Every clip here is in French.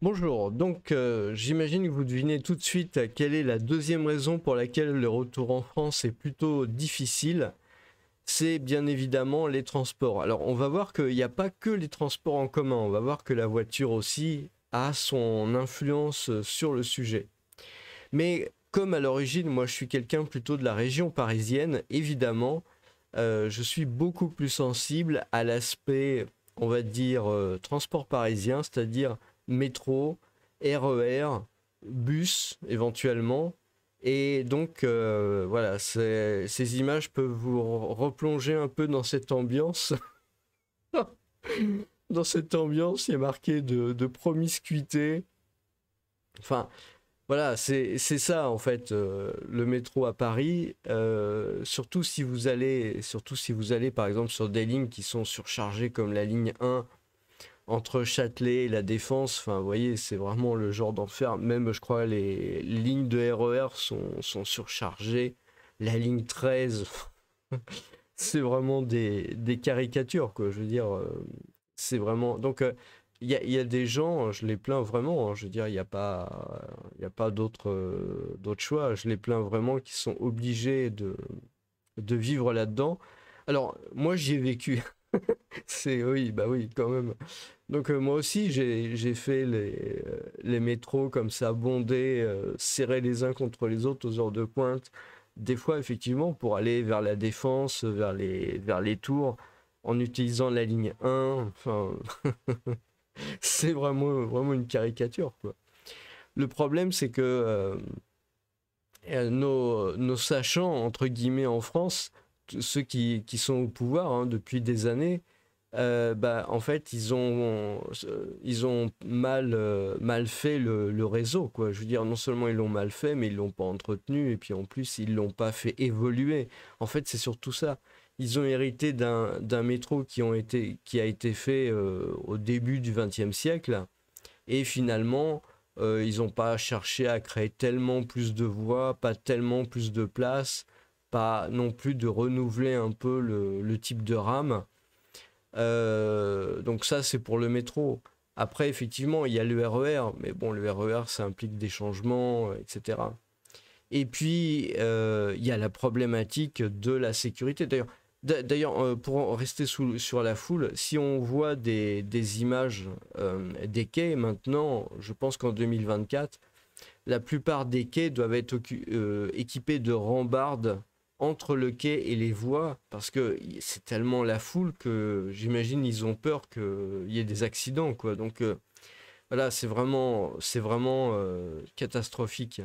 Bonjour, donc j'imagine que vous devinez tout de suite quelle est la deuxième raison pour laquelle le retour en France est plutôt difficile. C'est bien évidemment les transports. Alors on va voir qu'il n'y a pas que les transports en commun, on va voir que la voiture aussi a son influence sur le sujet. Mais comme à l'origine, moi je suis quelqu'un plutôt de la région parisienne, évidemment, je suis beaucoup plus sensible à l'aspect, on va dire, transport parisien, c'est-à-dire métro, RER, bus éventuellement. Et donc, voilà, ces images peuvent vous replonger un peu dans cette ambiance. Dans cette ambiance, il y a marqué de promiscuité. Enfin, voilà, c'est ça en fait, le métro à Paris. Surtout si vous allez par exemple sur des lignes qui sont surchargées comme la ligne 1 entre Châtelet et la Défense. Enfin, vous voyez, c'est vraiment le genre d'enfer. Même, je crois, les lignes de RER sont surchargées. La ligne 13, c'est vraiment des caricatures, quoi. Je veux dire, c'est vraiment. Donc, il y a des gens, je les plains vraiment, hein. Je veux dire, il y a pas d'autre choix. Je les plains vraiment qui sont obligés de vivre là-dedans. Alors, moi, j'y ai vécu. C'est oui, bah oui, quand même. Donc moi aussi, j'ai fait les métros comme ça, bondés, serrés les uns contre les autres aux heures de pointe. Des fois, effectivement, pour aller vers la Défense, vers les Tours, en utilisant la ligne 1. Enfin, c'est vraiment une caricature, quoi. Le problème, c'est que nos sachants, entre guillemets, en France, ceux qui sont au pouvoir hein, depuis des années, bah, en fait, ils ont mal fait le réseau, quoi. Je veux dire, non seulement ils l'ont mal fait, mais ils l'ont pas entretenu, et puis en plus, ils l'ont pas fait évoluer. En fait, c'est surtout ça. Ils ont hérité d'un métro qui a été fait au début du XXe siècle, et finalement, ils n'ont pas cherché à créer tellement plus de voies, pas tellement plus de places, pas non plus de renouveler un peu le type de rame. Donc ça, c'est pour le métro. Après, effectivement, il y a le RER, mais bon, le RER, ça implique des changements, etc. Et puis, il y a la problématique de la sécurité. D'ailleurs, pour rester sur la foule, si on voit des images des quais maintenant, je pense qu'en 2024, la plupart des quais doivent être équipés de rambardes entre le quai et les voies parce que c'est tellement la foule que j'imagine ils ont peur qu'il y ait des accidents quoi. Donc voilà, c'est vraiment catastrophique.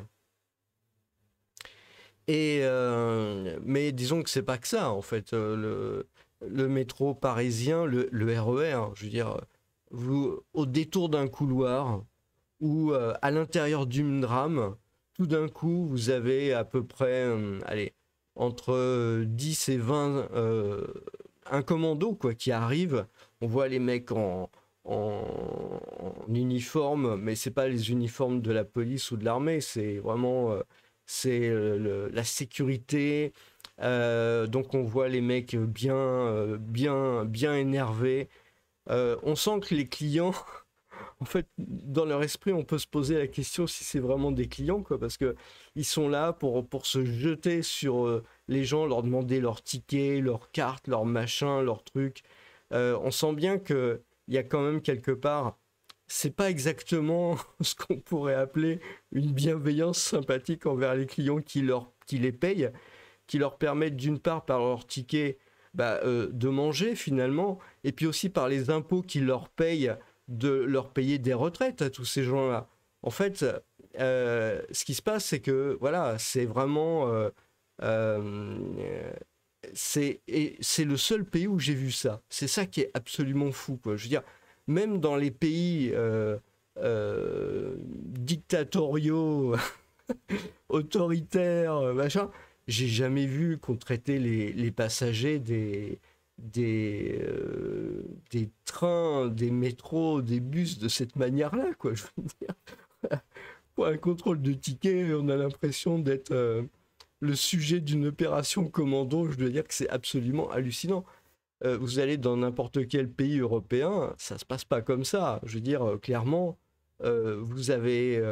Mais disons que c'est pas que ça en fait. Le métro parisien, le RER, je veux dire, au détour d'un couloir, où à l'intérieur d'une rame, tout d'un coup, vous avez à peu près, allez, entre 10 et 20 un commando quoi, qui arrive. On voit les mecs en uniforme, mais c'est pas les uniformes de la police ou de l'armée, c'est vraiment la sécurité. Donc on voit les mecs bien énervés. On sent que les clients en fait, dans leur esprit, on peut se poser la question si c'est vraiment des clients, quoi, parce que ils sont là pour se jeter sur les gens, leur demander leurs tickets, leurs cartes, leurs machins, leurs trucs. On sent bien que il y a quand même quelque part, c'est pas exactement ce qu'on pourrait appeler une bienveillance sympathique envers les clients qui les payent, qui leur permettent d'une part par leur ticket bah, de manger finalement, et puis aussi par les impôts qu'ils leur payent de leur payer des retraites à tous ces gens-là. En fait, ce qui se passe, c'est que voilà, c'est vraiment, euh, c'est le seul pays où j'ai vu ça. C'est ça qui est absolument fou, quoi. Je veux dire, même dans les pays dictatoriaux, autoritaires, machin, j'ai jamais vu qu'on traitait les passagers des trains, des métros, des bus de cette manière-là, quoi. Je veux dire, pour un contrôle de ticket, on a l'impression d'être le sujet d'une opération commando. Je dois dire que c'est absolument hallucinant. Vous allez dans n'importe quel pays européen, ça se passe pas comme ça. Je veux dire, clairement, vous avez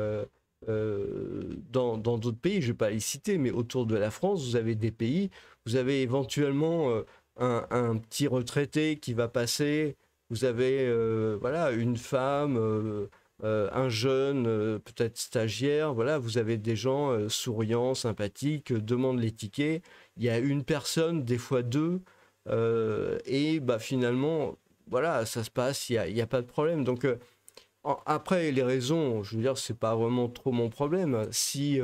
dans d'autres pays, je ne vais pas les citer, mais autour de la France, vous avez des pays, vous avez éventuellement un petit retraité qui va passer, vous avez voilà, une femme, un jeune, peut-être stagiaire, voilà, vous avez des gens souriants, sympathiques, demandent les tickets, il y a une personne, des fois deux, et bah, finalement, voilà, ça se passe, il y a pas de problème. Donc, après, les raisons, je veux dire, c'est pas vraiment trop mon problème. Si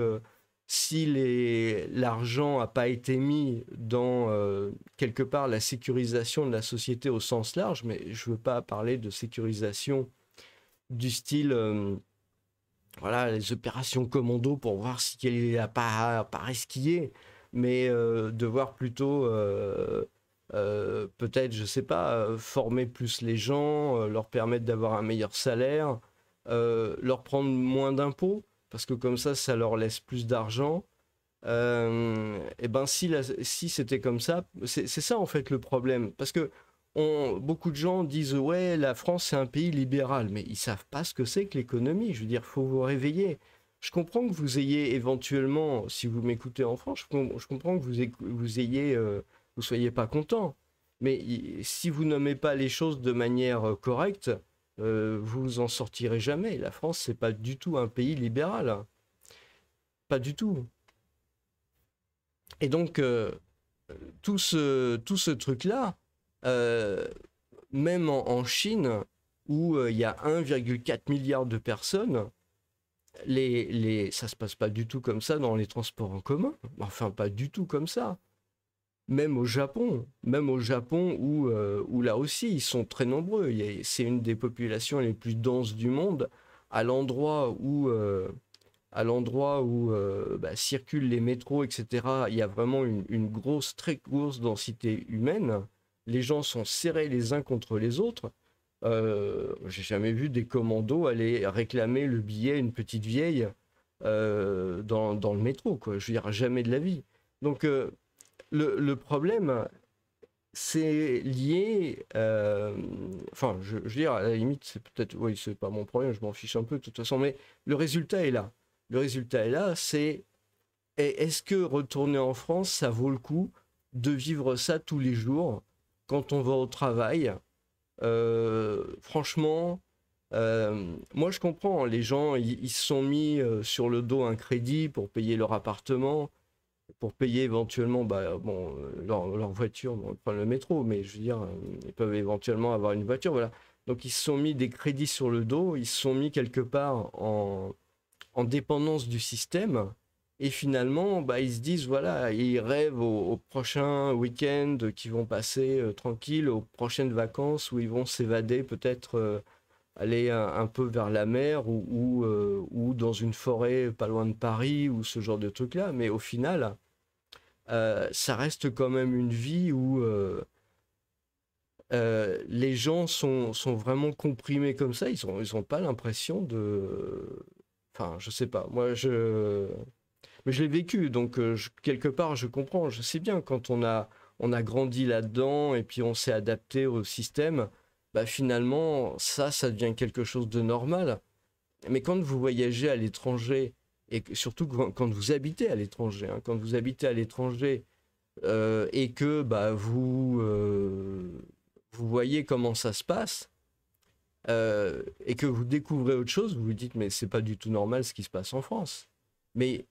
l'argent n'a pas été mis dans quelque part la sécurisation de la société au sens large, mais je veux pas parler de sécurisation du style, voilà, les opérations commando pour voir si elle n'a pas resquillé, mais de voir plutôt, peut-être, je sais pas, former plus les gens, leur permettre d'avoir un meilleur salaire, leur prendre moins d'impôts, parce que comme ça leur laisse plus d'argent. Et ben si c'était comme ça, c'est ça en fait le problème. Parce que beaucoup de gens disent ouais, la France c'est un pays libéral, mais ils savent pas ce que c'est que l'économie. Je veux dire, faut vous réveiller. Je comprends que vous ayez éventuellement, si vous m'écoutez en France, je comprends que vous soyez pas content. Mais si vous nommez pas les choses de manière correcte, vous en sortirez jamais. La France, c'est pas du tout un pays libéral, hein. Pas du tout. Et donc, tout ce truc-là, euh, même en Chine, où il y a 1,4 milliard de personnes, ça se passe pas du tout comme ça dans les transports en commun. Enfin, pas du tout comme ça. Même au Japon où là aussi, ils sont très nombreux. C'est une des populations les plus denses du monde, à l'endroit où bah, circulent les métros, etc., il y a vraiment une grosse, très grosse densité humaine. Les gens sont serrés les uns contre les autres. J'ai jamais vu des commandos aller réclamer le billet à une petite vieille dans le métro, quoi. Je veux dire, jamais de la vie. Donc, le problème, c'est lié. Enfin, je veux dire, à la limite, c'est peut-être. Oui, c'est pas mon problème, je m'en fiche un peu de toute façon, mais le résultat est là. Le résultat est là, c'est est-ce que retourner en France, ça vaut le coup de vivre ça tous les jours quand on va au travail? Franchement, moi je comprends, les gens, ils se sont mis sur le dos un crédit pour payer leur appartement, pour payer éventuellement bah, bon, leur voiture, bon, pas le métro, mais je veux dire, ils peuvent éventuellement avoir une voiture, voilà. Donc ils se sont mis des crédits sur le dos, ils se sont mis quelque part en dépendance du système. Et finalement, bah, ils se disent, voilà, ils rêvent au prochain week-end qu'ils vont passer tranquille, aux prochaines vacances où ils vont s'évader, peut-être aller un peu vers la mer ou dans une forêt pas loin de Paris ou ce genre de truc-là. Mais au final, ça reste quand même une vie où les gens sont vraiment comprimés comme ça. Ils ont pas l'impression de... Enfin, je sais pas. Mais je l'ai vécu, donc quelque part, je comprends. Je sais bien quand on a grandi là-dedans et puis on s'est adapté au système, bah finalement, ça devient quelque chose de normal. Mais quand vous voyagez à l'étranger, et surtout quand vous habitez à l'étranger, hein, quand vous habitez à l'étranger et que bah, vous voyez comment ça se passe, et que vous découvrez autre chose, vous vous dites, mais c'est pas du tout normal ce qui se passe en France. Mais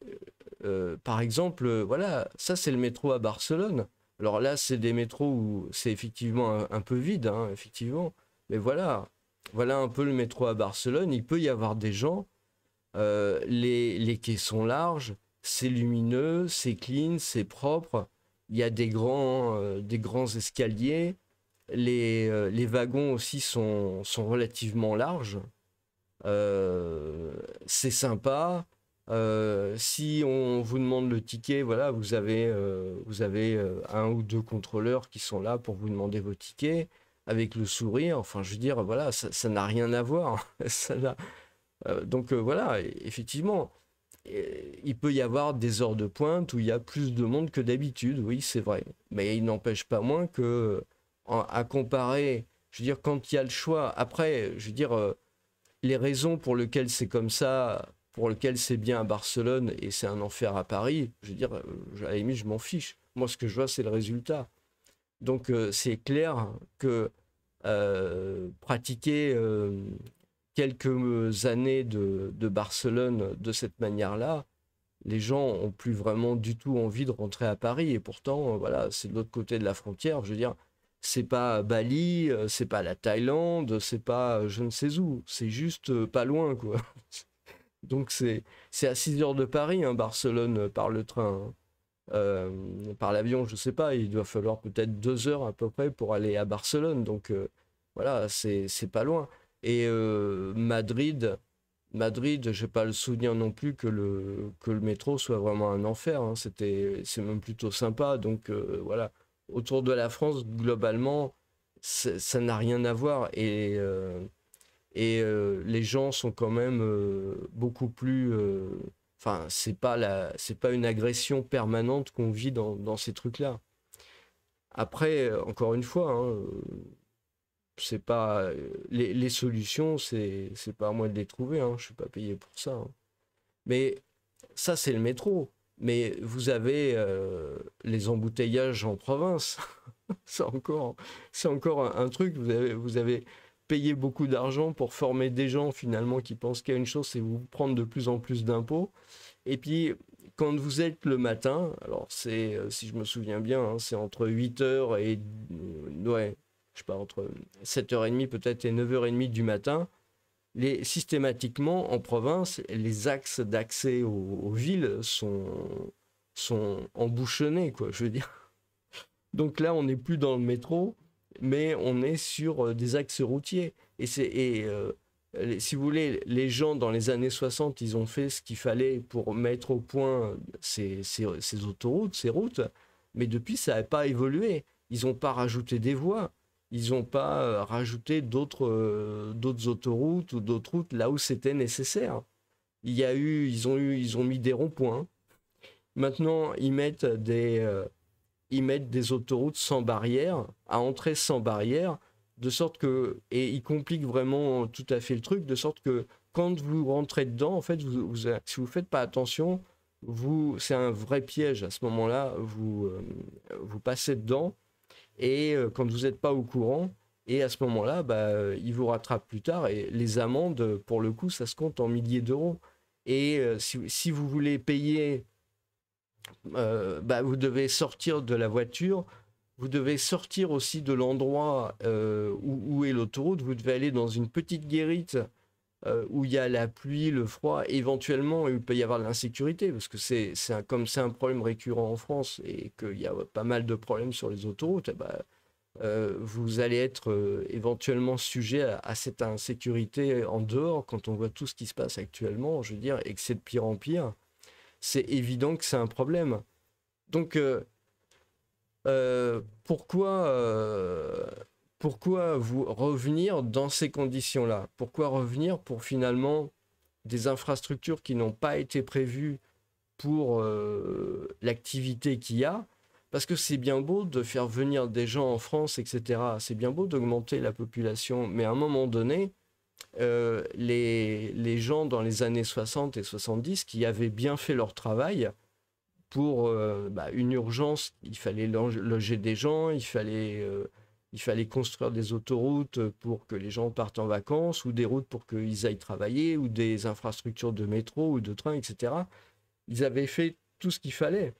par exemple, voilà, ça c'est le métro à Barcelone. Alors là, c'est des métros où c'est effectivement un peu vide, hein, effectivement. Mais voilà un peu le métro à Barcelone. Il peut y avoir des gens. Les quais sont larges, c'est lumineux, c'est clean, c'est propre. Il y a des grands escaliers. Les wagons aussi sont relativement larges. C'est sympa. Si on vous demande le ticket, voilà, vous avez un ou deux contrôleurs qui sont là pour vous demander vos tickets avec le sourire. Enfin, je veux dire, voilà, ça n'a rien à voir. Donc voilà, effectivement, il peut y avoir des heures de pointe où il y a plus de monde que d'habitude, oui, c'est vrai. Mais il n'empêche pas moins que, à comparer, je veux dire, quand il y a le choix, après, je veux dire, les raisons pour lesquelles c'est comme ça, pour lesquelles c'est bien à Barcelone et c'est un enfer à Paris, je veux dire, à la limite, je m'en fiche. Moi, ce que je vois, c'est le résultat. Donc, c'est clair que pratiquer quelques années de Barcelone de cette manière-là, les gens ont plus vraiment du tout envie de rentrer à Paris. Et pourtant, voilà, c'est de l'autre côté de la frontière. Je veux dire, c'est pas Bali, c'est pas la Thaïlande, c'est pas je ne sais où. C'est juste pas loin, quoi. Donc c'est à 6 heures de Paris, hein, Barcelone, par le train, hein. Par l'avion, je sais pas, il doit falloir peut-être 2 heures à peu près pour aller à Barcelone. Donc voilà, c'est pas loin. Et Madrid, j'ai pas le souvenir non plus que le métro soit vraiment un enfer, hein. C'est même plutôt sympa. Donc voilà, autour de la France, globalement, ça n'a rien à voir. Et les gens sont quand même beaucoup plus. Enfin, c'est pas une agression permanente qu'on vit dans ces trucs-là. Après, encore une fois, hein, c'est pas les solutions, c'est pas à moi de les trouver, hein, je suis pas payé pour ça, hein. Mais ça, c'est le métro. Mais vous avez les embouteillages en province. c'est encore, c'est encore un truc. Vous avez payé beaucoup d'argent pour former des gens finalement qui pensent qu'il y a une chose, c'est vous prendre de plus en plus d'impôts. Et puis, quand vous êtes le matin, alors c'est, si je me souviens bien, hein, c'est entre 8 heures et, ouais, je sais pas, entre 7h30 peut-être et 9h30 du matin, systématiquement en province, les axes d'accès aux villes sont embouchonnés, quoi, je veux dire. Donc là, on n'est plus dans le métro, mais on est sur des axes routiers. Si vous voulez, les gens dans les années 60, ils ont fait ce qu'il fallait pour mettre au point ces autoroutes, ces routes, mais depuis, ça n'a pas évolué. Ils n'ont pas rajouté des voies, ils n'ont pas rajouté d'autres autoroutes ou d'autres routes là où c'était nécessaire. Ils ont mis des ronds-points. Maintenant, ils mettent des autoroutes sans barrière, à entrer sans barrière, de sorte que, et ils compliquent vraiment tout à fait le truc, de sorte que quand vous rentrez dedans, en fait, si vous faites pas attention, c'est un vrai piège à ce moment-là, vous passez dedans, et quand vous n'êtes pas au courant, et à ce moment-là, bah, ils vous rattrapent plus tard, et les amendes, pour le coup, ça se compte en milliers d'euros. Et si vous voulez payer bah, vous devez sortir de la voiture, vous devez sortir aussi de l'endroit où est l'autoroute, vous devez aller dans une petite guérite où il y a la pluie, le froid, éventuellement il peut y avoir de l'insécurité, parce que comme c'est un problème récurrent en France et qu'il y a pas mal de problèmes sur les autoroutes, bah, vous allez être éventuellement sujet à cette insécurité en dehors, quand on voit tout ce qui se passe actuellement, je veux dire, et que c'est de pire en pire. C'est évident que c'est un problème. Donc, pourquoi vous revenir dans ces conditions-là? Pourquoi revenir pour finalement des infrastructures qui n'ont pas été prévues pour l'activité qu'il y a? Parce que c'est bien beau de faire venir des gens en France, etc. C'est bien beau d'augmenter la population, mais à un moment donné, les gens dans les années 60 et 70 qui avaient bien fait leur travail pour une urgence, il fallait loger des gens, il fallait construire des autoroutes pour que les gens partent en vacances, ou des routes pour qu'ils aillent travailler, ou des infrastructures de métro ou de train, etc. Ils avaient fait tout ce qu'il fallait.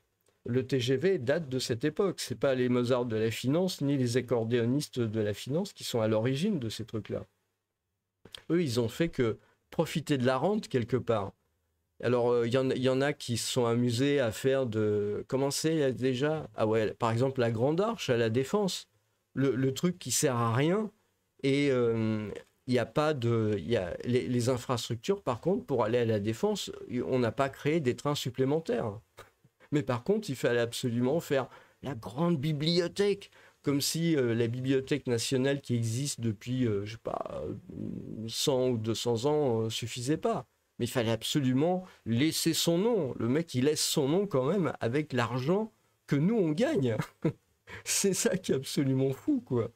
Le TGV date de cette époque. C'est pas les Mozart de la finance ni les accordéonistes de la finance qui sont à l'origine de ces trucs-là. Eux, ils ont fait que profiter de la rente quelque part. Alors, y en a qui se sont amusés à faire de... Comment c'est déjà? Ah ouais, par exemple, la Grande Arche à la Défense. Le truc qui sert à rien. Et il n'y a pas de... Les infrastructures, par contre, pour aller à la Défense, on n'a pas créé des trains supplémentaires. Mais par contre, il fallait absolument faire la grande bibliothèque, comme si la bibliothèque nationale qui existe depuis, je sais pas, 100 ou 200 ans suffisait pas. Mais il fallait absolument laisser son nom. Le mec, il laisse son nom quand même avec l'argent que nous, on gagne. C'est ça qui est absolument fou, quoi.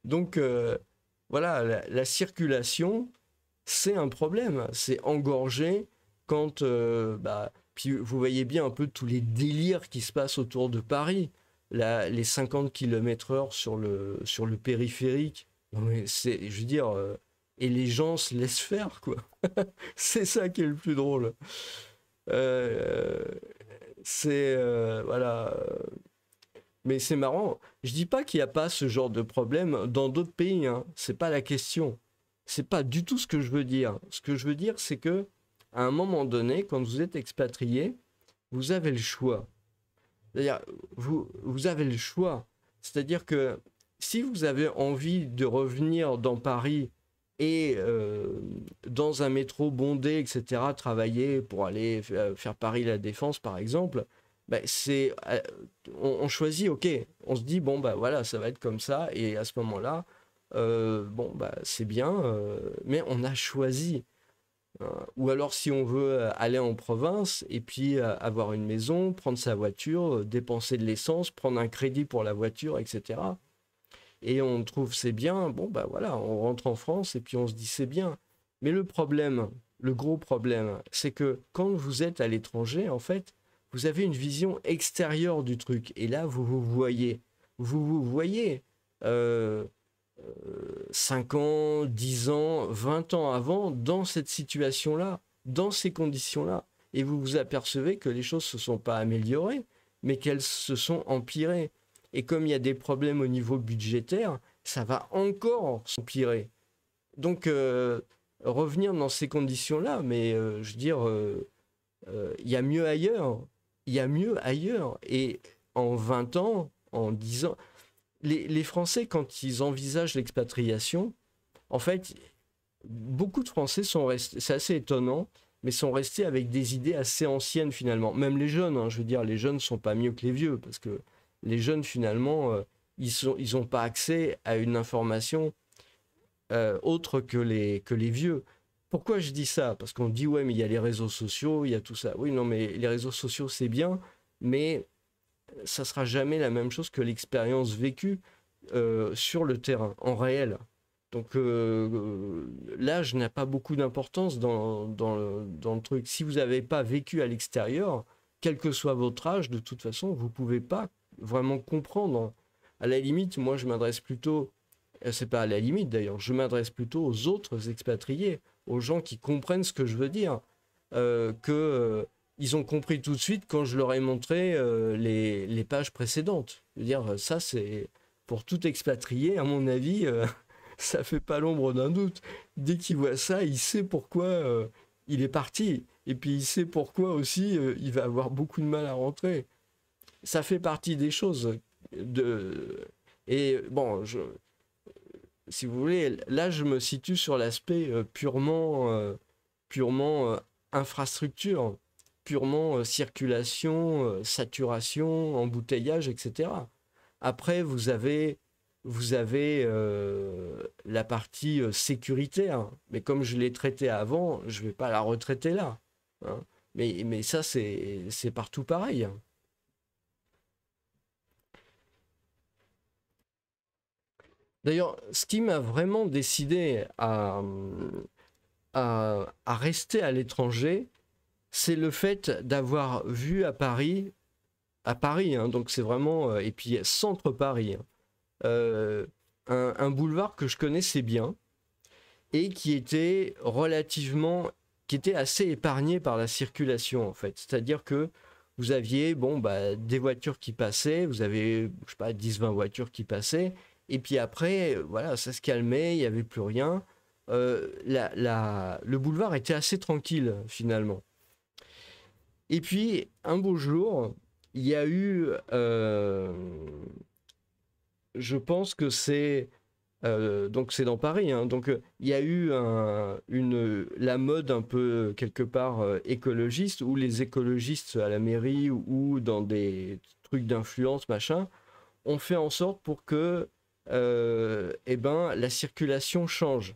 Donc, voilà, la circulation, c'est un problème. C'est engorgé quand... puis vous voyez bien un peu tous les délires qui se passent autour de Paris. Les 50 km/h sur le périphérique. Non mais c'est, je veux dire, et les gens se laissent faire, quoi. C'est ça qui est le plus drôle. Euh, voilà. Mais c'est marrant. Je dis pas qu'il n'y a pas ce genre de problème dans d'autres pays, hein. C'est pas la question. C'est pas du tout ce que je veux dire. Ce que je veux dire, c'est que à un moment donné, quand vous êtes expatrié, vous avez le choix. C'est-à-dire, vous avez le choix. C'est-à-dire que si vous avez envie de revenir dans Paris et dans un métro bondé, etc., travailler pour aller faire Paris-La Défense, par exemple, ben on choisit, ok, on se dit, bon, bah voilà, ça va être comme ça, et à ce moment-là, bon, bah c'est bien, mais on a choisi. Ou alors si on veut aller en province et puis avoir une maison, prendre sa voiture, dépenser de l'essence, prendre un crédit pour la voiture, etc. Et on trouve c'est bien, bon bah voilà, on rentre en France et puis on se dit c'est bien. Mais le problème, le gros problème, c'est que quand vous êtes à l'étranger, en fait, vous avez une vision extérieure du truc. Et là, vous voyez. Euh, 5 ans, 10 ans, 20 ans avant, dans cette situation-là, dans ces conditions-là. Et vous vous apercevez que les choses ne se sont pas améliorées, mais qu'elles se sont empirées. Et comme il y a des problèmes au niveau budgétaire, ça va encore s'empirer. Donc, revenir dans ces conditions-là, mais je veux dire, il y a mieux ailleurs. Il y a mieux ailleurs. Et en 20 ans, en 10 ans, les Français, quand ils envisagent l'expatriation, en fait, beaucoup de Français sont restés, c'est assez étonnant, mais sont restés avec des idées assez anciennes finalement. Même les jeunes, hein, je veux dire, les jeunes ne sont pas mieux que les vieux, parce que les jeunes finalement, ils n'ont pas accès à une information autre que les vieux. Pourquoi je dis ça? Parce qu'on dit, ouais, mais il y a les réseaux sociaux, il y a tout ça. Oui, non, mais les réseaux sociaux, c'est bien, mais ça sera jamais la même chose que l'expérience vécue sur le terrain, en réel. Donc l'âge n'a pas beaucoup d'importance dans le truc. Si vous n'avez pas vécu à l'extérieur, quel que soit votre âge, de toute façon, vous ne pouvez pas vraiment comprendre. À la limite, moi, je m'adresse plutôt, c'est pas à la limite d'ailleurs, je m'adresse plutôt aux autres expatriés, aux gens qui comprennent ce que je veux dire, ils ont compris tout de suite quand je leur ai montré les pages précédentes. Je veux dire, ça, c'est pour tout expatrié, à mon avis, ça fait pas l'ombre d'un doute. Dès qu'il voit ça, il sait pourquoi il est parti. Et puis, il sait pourquoi aussi il va avoir beaucoup de mal à rentrer. Ça fait partie des choses. Et bon, si vous voulez, là, je me situe sur l'aspect purement infrastructure, purement circulation, saturation, embouteillage, etc. Après, vous avez la partie sécuritaire, mais comme je l'ai traité avant, je ne vais pas la retraiter là, hein. Mais ça, c'est partout pareil. D'ailleurs, ce qui m'a vraiment décidé à rester à l'étranger, c'est le fait d'avoir vu à Paris, hein, donc c'est vraiment, et puis centre Paris, hein, un boulevard que je connaissais bien et qui était assez épargné par la circulation en fait. C'est-à-dire que vous aviez, bon, bah, des voitures qui passaient, vous avez, je sais pas, 10-20 voitures qui passaient, et puis après, voilà, ça se calmait, il n'y avait plus rien. Le boulevard était assez tranquille finalement. Et puis, un beau jour, il y a eu, je pense que donc c'est dans Paris, hein, donc il y a eu la mode un peu quelque part écologiste, où les écologistes à la mairie ou dans des trucs d'influence, machin, ont fait en sorte pour que eh ben, la circulation change.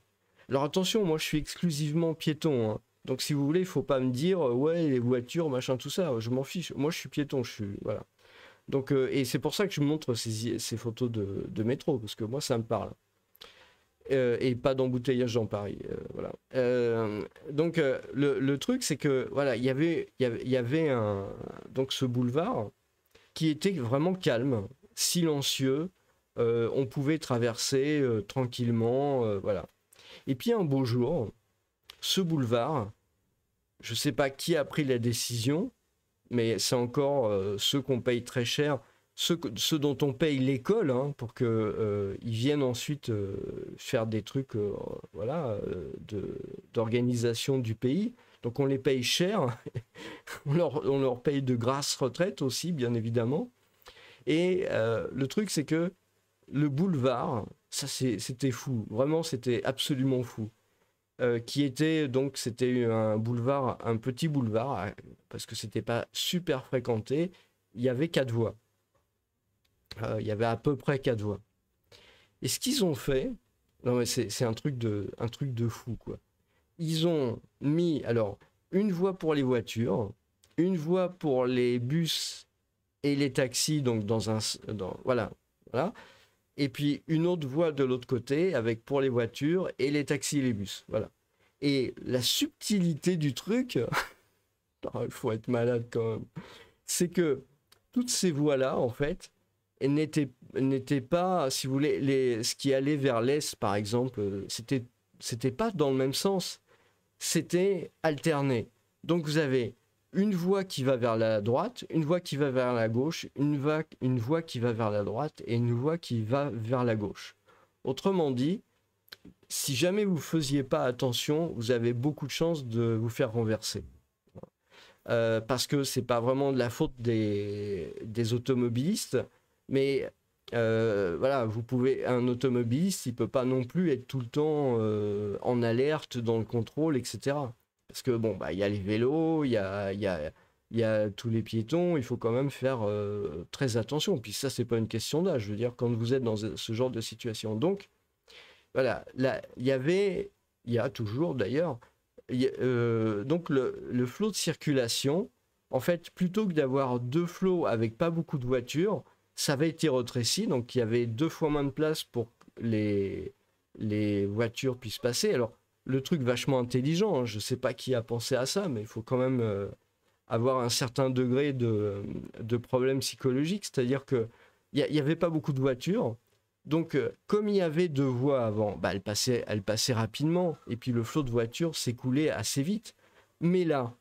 Alors attention, moi je suis exclusivement piéton, hein. Donc si vous voulez, il faut pas me dire ouais les voitures, machin, tout ça, je m'en fiche. Moi je suis piéton, je suis voilà. Donc et c'est pour ça que je montre ces photos de métro parce que moi ça me parle. et pas d'embouteillage dans Paris. Voilà. Donc le truc, c'est que voilà, il y avait donc ce boulevard qui était vraiment calme, silencieux. On pouvait traverser tranquillement, voilà. Et puis un beau jour, ce boulevard, je ne sais pas qui a pris la décision, mais c'est encore ceux qu'on paye très cher, ceux dont on paye l'école hein, pour qu'ils viennent ensuite faire des trucs voilà, d'organisation du pays. Donc on les paye cher, on leur paye de grasses retraites aussi, bien évidemment. Et le truc, c'est que le boulevard, ça c'était fou, vraiment c'était absolument fou. Qui était donc, c'était un boulevard, un petit boulevard, parce que c'était pas super fréquenté. Il y avait 4 voies. Il y avait à peu près 4 voies. Et ce qu'ils ont fait, non mais c'est un truc de fou quoi. Ils ont mis alors une voie pour les voitures, une voie pour les bus et les taxis, donc voilà. Et puis une autre voie de l'autre côté avec pour les voitures et les taxis et les bus. Voilà. Et la subtilité du truc, il faut être malade quand même, c'est que toutes ces voies-là, en fait, n'étaient pas, si vous voulez, ce qui allait vers l'est, par exemple, c'était pas dans le même sens. C'était alterné. Donc vous avez une voie qui va vers la droite, une voie qui va vers la gauche, une voie qui va vers la droite et une voie qui va vers la gauche. Autrement dit, si jamais vous ne faisiez pas attention, vous avez beaucoup de chances de vous faire renverser. Parce que ce n'est pas vraiment de la faute des automobilistes, mais voilà, un automobiliste, il ne peut pas non plus être tout le temps en alerte dans le contrôle, etc. Parce que bon, bah, y a les vélos, il y a tous les piétons, il faut quand même faire très attention. Puis ça, c'est pas une question d'âge, je veux dire, quand vous êtes dans ce genre de situation. Donc, voilà, là, il y a toujours d'ailleurs, donc le flot de circulation, en fait, plutôt que d'avoir 2 flots avec pas beaucoup de voitures, ça avait été rétréci, donc il y avait 2 fois moins de place pour que les voitures puissent passer. Alors, le truc vachement intelligent, hein, je ne sais pas qui a pensé à ça, mais il faut quand même avoir un certain degré de problème psychologique, c'est-à-dire qu'il n'y avait pas beaucoup de voitures, donc comme il y avait 2 voies avant, bah, elles passaient rapidement, et puis le flot de voitures s'écoulait assez vite. Mais là,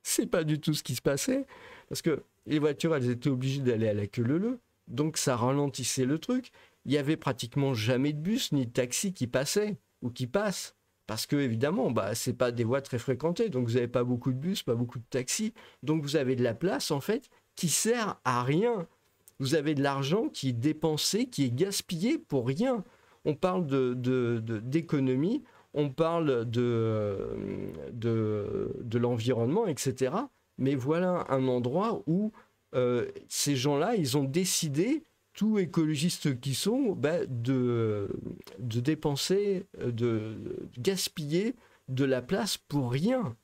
c'est pas du tout ce qui se passait, parce que les voitures, elles étaient obligées d'aller à la queue leu-leu, donc ça ralentissait le truc. Il y avait pratiquement jamais de bus ni de taxi qui passaient, ou qui passent. Parce que, évidemment, bah, ce n'est pas des voies très fréquentées, donc vous n'avez pas beaucoup de bus, pas beaucoup de taxis, donc vous avez de la place, en fait, qui sert à rien. Vous avez de l'argent qui est dépensé, qui est gaspillé pour rien. On parle d'économie, on parle de l'environnement, etc. Mais voilà un endroit où ces gens-là, ils ont décidé, tous écologistes qui sont, bah, de dépenser, de gaspiller de la place pour rien.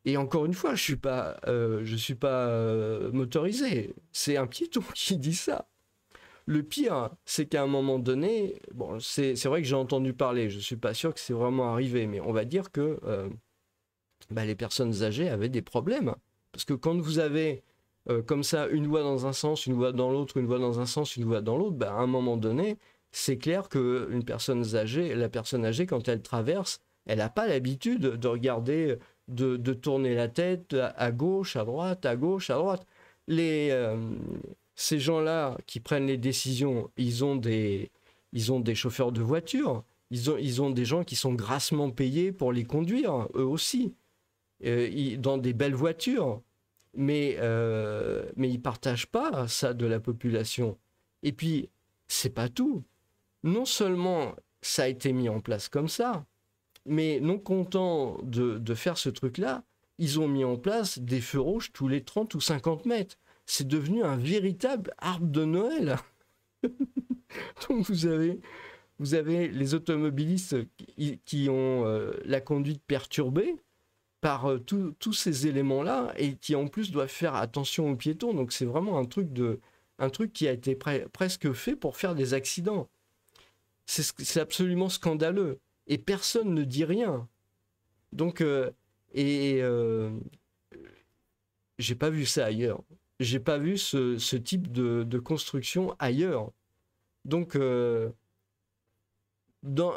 Et encore une fois, je suis pas motorisé. C'est un piéton qui dit ça. Le pire, c'est qu'à un moment donné, bon, c'est vrai que j'ai entendu parler. Je suis pas sûr que c'est vraiment arrivé, mais on va dire que bah, les personnes âgées avaient des problèmes, parce que quand vous avez comme ça, une voie dans un sens, une voie dans l'autre, une voie dans un sens, une voie dans l'autre, bah, à un moment donné, c'est clair que la personne âgée, quand elle traverse, elle n'a pas l'habitude de regarder, de tourner la tête à gauche, à droite, à gauche, à droite. Ces gens-là qui prennent les décisions, ils ont des chauffeurs de voiture, ils ont des gens qui sont grassement payés pour les conduire, eux aussi, dans des belles voitures. Mais ils ne partagent pas ça de la population. Et puis, c'est pas tout. Non seulement ça a été mis en place comme ça, mais non content de faire ce truc-là, ils ont mis en place des feux rouges tous les 30 ou 50 mètres. C'est devenu un véritable arbre de Noël. Donc vous avez les automobilistes qui ont la conduite perturbée par tous ces éléments-là, et qui en plus doivent faire attention aux piétons. Donc c'est vraiment un truc qui a été presque fait pour faire des accidents. c'est absolument scandaleux. Et personne ne dit rien. Donc, j'ai pas vu ça ailleurs. J'ai pas vu ce type de construction ailleurs. Donc, dans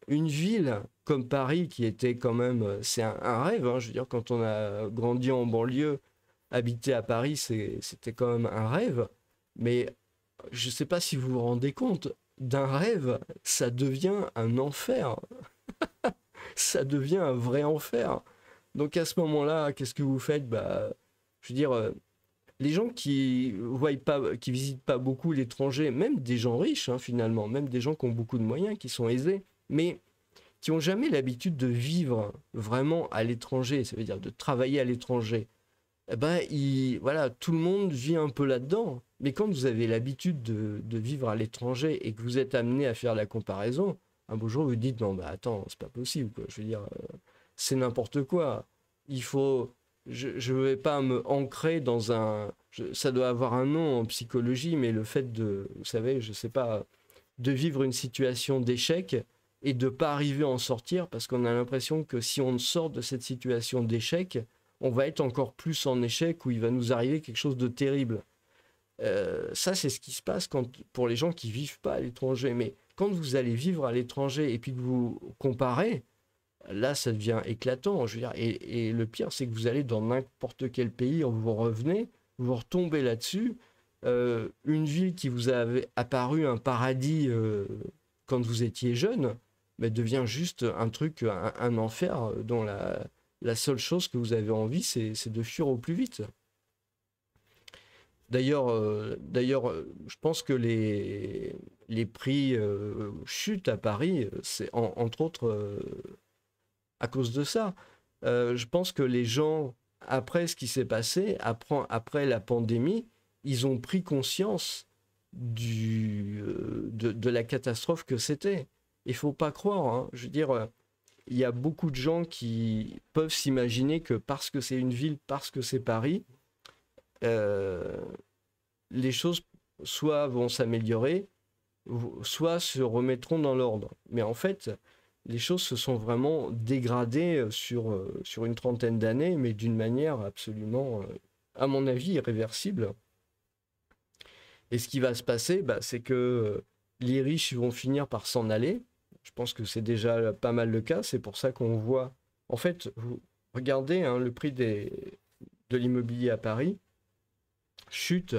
une ville comme Paris, qui était quand même, c'est un rêve, hein, je veux dire, quand on a grandi en banlieue, habiter à Paris, c'était quand même un rêve. Mais je ne sais pas si vous vous rendez compte, d'un rêve, ça devient un enfer. Ça devient un vrai enfer. Donc à ce moment-là, qu'est-ce que vous faites? Bah, je veux dire, les gens qui voient pas, qui visitent pas beaucoup l'étranger, même des gens riches, hein, finalement, même des gens qui ont beaucoup de moyens, qui sont aisés, mais qui ont jamais l'habitude de vivre vraiment à l'étranger, ça veut dire de travailler à l'étranger. Eh ben, voilà, tout le monde vit un peu là-dedans. Mais quand vous avez l'habitude de vivre à l'étranger et que vous êtes amené à faire la comparaison, un beau jour vous dites non, bah attends, c'est pas possible, quoi. Je veux dire, c'est n'importe quoi. Il faut, je vais pas me ancrer dans ça doit avoir un nom en psychologie, mais le fait vous savez, je sais pas, de vivre une situation d'échec et de pas arriver à en sortir parce qu'on a l'impression que si on sort de cette situation d'échec, on va être encore plus en échec ou il va nous arriver quelque chose de terrible. Ça, c'est ce qui se passe pour les gens qui vivent pas à l'étranger. Mais quand vous allez vivre à l'étranger et puis que vous comparez, là, ça devient éclatant. Je veux dire, et le pire, c'est que vous allez dans n'importe quel pays, vous revenez, vous retombez là-dessus. Une ville qui vous avait apparu un paradis quand vous étiez jeune, mais devient juste un truc, un enfer dont la seule chose que vous avez envie, c'est de fuir au plus vite. D'ailleurs, je pense que les prix chutent à Paris, c'est entre autres à cause de ça. Je pense que les gens, après ce qui s'est passé, après la pandémie, ils ont pris conscience de la catastrophe que c'était. Il faut pas croire, hein. Je veux dire, il y a beaucoup de gens qui peuvent s'imaginer que parce que c'est une ville, parce que c'est Paris, euh, les choses soit vont s'améliorer, soit se remettront dans l'ordre. Mais en fait, les choses se sont vraiment dégradées sur une trentaine d'années, mais d'une manière absolument, à mon avis, irréversible. Et ce qui va se passer, bah, c'est que les riches vont finir par s'en aller. Je pense que c'est déjà pas mal le cas. C'est pour ça qu'on voit... En fait, vous regardez, hein, le prix de l'immobilier à Paris chute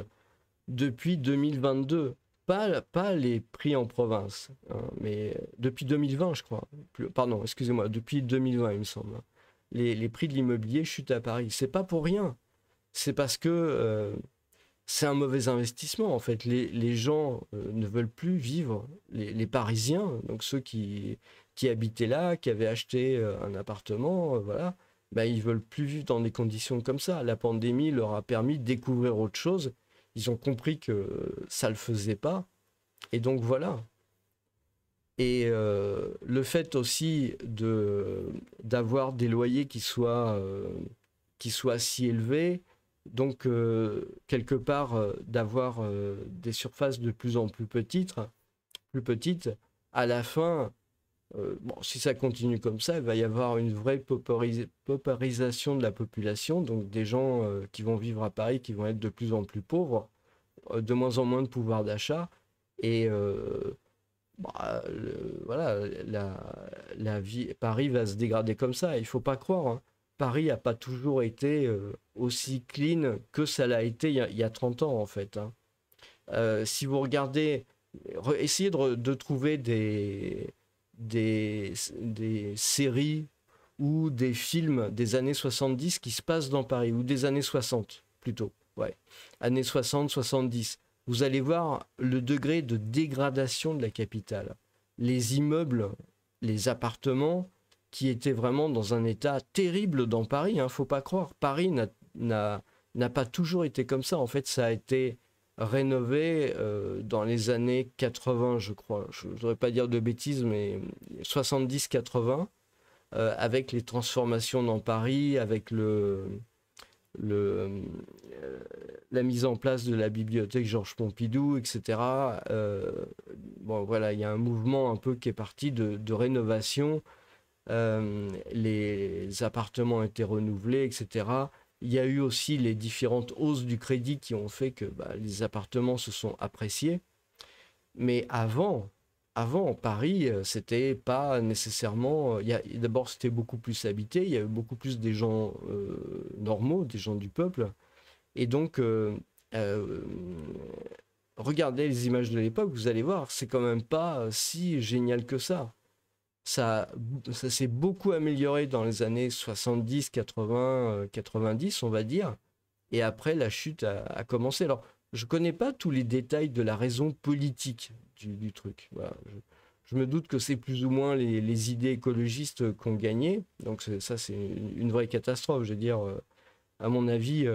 depuis 2022. Pas les prix en province, hein, mais depuis 2020, je crois. Pardon, excusez-moi, depuis 2020, il me semble. Les prix de l'immobilier chutent à Paris. C'est pas pour rien. C'est parce que c'est un mauvais investissement, en fait. Les gens ne veulent plus vivre, les Parisiens, donc ceux qui habitaient là, qui avaient acheté un appartement, voilà, ben, ils veulent plus vivre dans des conditions comme ça. La pandémie leur a permis de découvrir autre chose. Ils ont compris que ça ne le faisait pas. Et donc voilà. Et le fait aussi d'avoir des loyers qui soient si élevés, donc quelque part d'avoir des surfaces de plus en plus petites, à la fin, bon, si ça continue comme ça, il va y avoir une vraie paupérisation de la population, donc des gens qui vont vivre à Paris, qui vont être de plus en plus pauvres, de moins en moins de pouvoir d'achat, et bah, voilà, la vie, Paris va se dégrader comme ça, il ne faut pas croire, hein. Paris n'a pas toujours été aussi clean que ça l'a été il y a 30 ans, en fait, hein. Si vous regardez, essayez de trouver des séries ou des films des années 70 qui se passent dans Paris, ou des années 60 plutôt, ouais, années 60-70. Vous allez voir le degré de dégradation de la capitale. Les immeubles, les appartements qui étaient vraiment dans un état terrible dans Paris, hein, faut pas croire. Paris n'a pas toujours été comme ça. En fait, ça a été rénové dans les années 80, je crois. Je ne voudrais pas dire de bêtises, mais 70-80, avec les transformations dans Paris, avec la mise en place de la bibliothèque Georges Pompidou, etc. bon, voilà, il y a un mouvement un peu qui est parti de rénovation. Les appartements ont été renouvelés, etc. Il y a eu aussi les différentes hausses du crédit qui ont fait que bah, les appartements se sont appréciés. Mais avant Paris, c'était pas nécessairement. D'abord, c'était beaucoup plus habité. Il y avait beaucoup plus des gens normaux, des gens du peuple. Et donc, euh, regardez les images de l'époque, vous allez voir, c'est quand même pas si génial que ça. Ça, ça s'est beaucoup amélioré dans les années 70, 80, 90, on va dire. Et après, la chute a commencé. Alors, je connais pas tous les détails de la raison politique du truc. Voilà. Je me doute que c'est plus ou moins les idées écologistes qui ont gagné. Donc ça, c'est une vraie catastrophe. Je veux dire, à mon avis,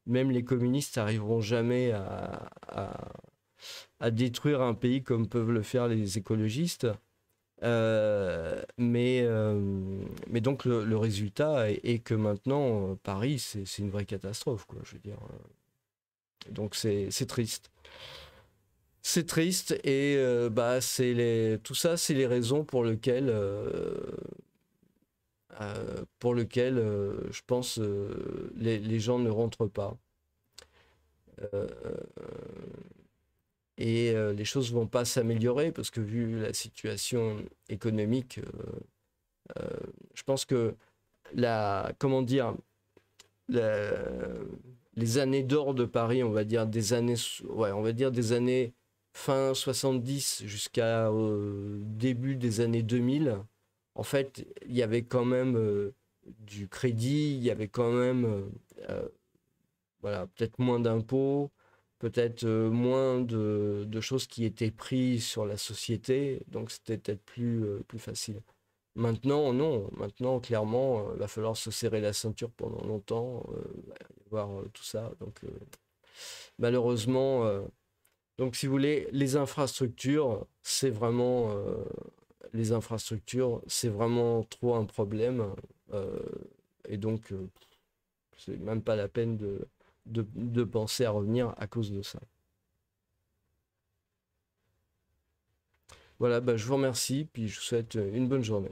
même les communistes n'arriveront jamais à détruire un pays comme peuvent le faire les écologistes. Mais donc le résultat est que maintenant, Paris, c'est une vraie catastrophe, quoi, je veux dire. Donc c'est triste. C'est triste et bah, tout ça, c'est les raisons pour lesquelles je pense les gens ne rentrent pas. Euh, et les choses vont pas s'améliorer parce que vu la situation économique, je pense que comment dire, la- les années d'or de Paris, on va dire ouais, on va dire des années fin 70 jusqu'à début des années 2000. En fait, il y avait quand même du crédit, il y avait quand même voilà, peut-être moins d'impôts, peut-être moins de choses qui étaient prises sur la société, donc c'était peut-être plus facile. Maintenant, non. Maintenant, clairement, il va falloir se serrer la ceinture pendant longtemps, voir tout ça. Donc, malheureusement, donc si vous voulez, les infrastructures, c'est vraiment trop un problème. euh, et donc, c'est même pas la peine de penser à revenir à cause de ça. Voilà, bah, je vous remercie, puis je vous souhaite une bonne journée.